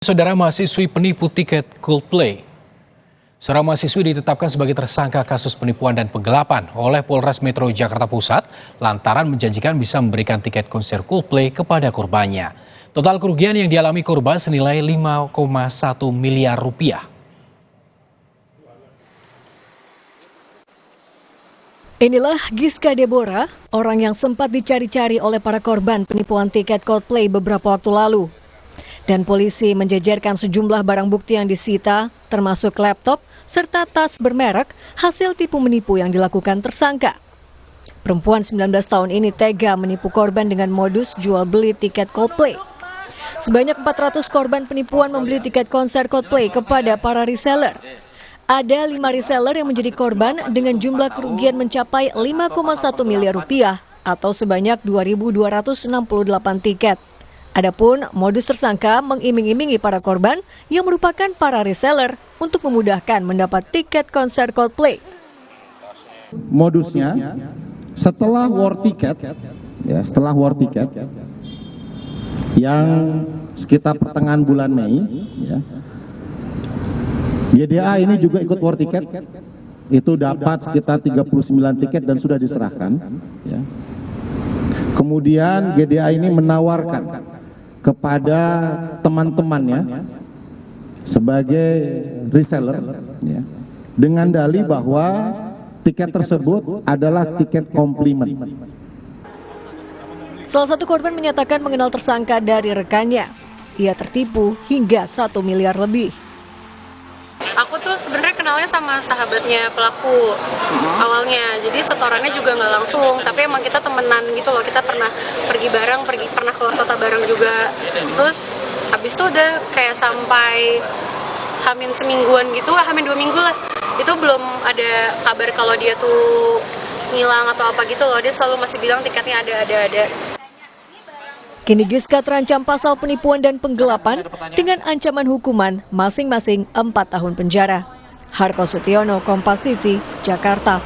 Saudara mahasiswi penipu tiket Coldplay. Seorang mahasiswi ditetapkan sebagai tersangka kasus penipuan dan penggelapan oleh Polres Metro Jakarta Pusat lantaran menjanjikan bisa memberikan tiket konser Coldplay kepada korbannya. Total kerugian yang dialami korban senilai 5,1 miliar rupiah. Inilah Giska Deborah, orang yang sempat dicari-cari oleh para korban penipuan tiket Coldplay beberapa waktu lalu. Dan polisi menjejerkan sejumlah barang bukti yang disita, termasuk laptop serta tas bermerek hasil tipu menipu yang dilakukan tersangka. Perempuan 19 tahun ini tega menipu korban dengan modus jual beli tiket Coldplay. Sebanyak 400 korban penipuan membeli tiket konser Coldplay kepada para reseller. Ada 5 reseller yang menjadi korban dengan jumlah kerugian mencapai 5,1 miliar rupiah atau sebanyak 2.268 tiket. Adapun modus tersangka mengiming-imingi para korban yang merupakan para reseller untuk memudahkan mendapat tiket konser Coldplay. Modusnya setelah war ticket, yang sekitar pertengahan bulan Mei, GDA ini juga ikut war ticket, itu dapat sekitar 39 tiket dan sudah diserahkan. Kemudian GDA ini menawarkan kepada teman-temannya sebagai reseller dengan dalih bahwa tiket tersebut adalah tiket komplimen. Salah satu korban menyatakan mengenal tersangka dari rekannya. Ia tertipu hingga 1 miliar lebih. Aku tuh sebenarnya kenalnya sama sahabatnya pelaku awalnya, jadi setorannya juga nggak langsung, tapi emang kita temenan gitu loh, kita pernah pergi bareng, pernah keluar kota bareng juga. Terus habis itu udah kayak sampai hamin semingguan gitu, hamin 2 minggu lah, itu belum ada kabar kalau dia tuh ngilang atau apa gitu loh. Dia selalu masih bilang tiketnya ada. Kini Giska terancam pasal penipuan dan penggelapan dengan ancaman hukuman masing-masing 4 tahun penjara. Harko Sutiono, Kompas TV, Jakarta.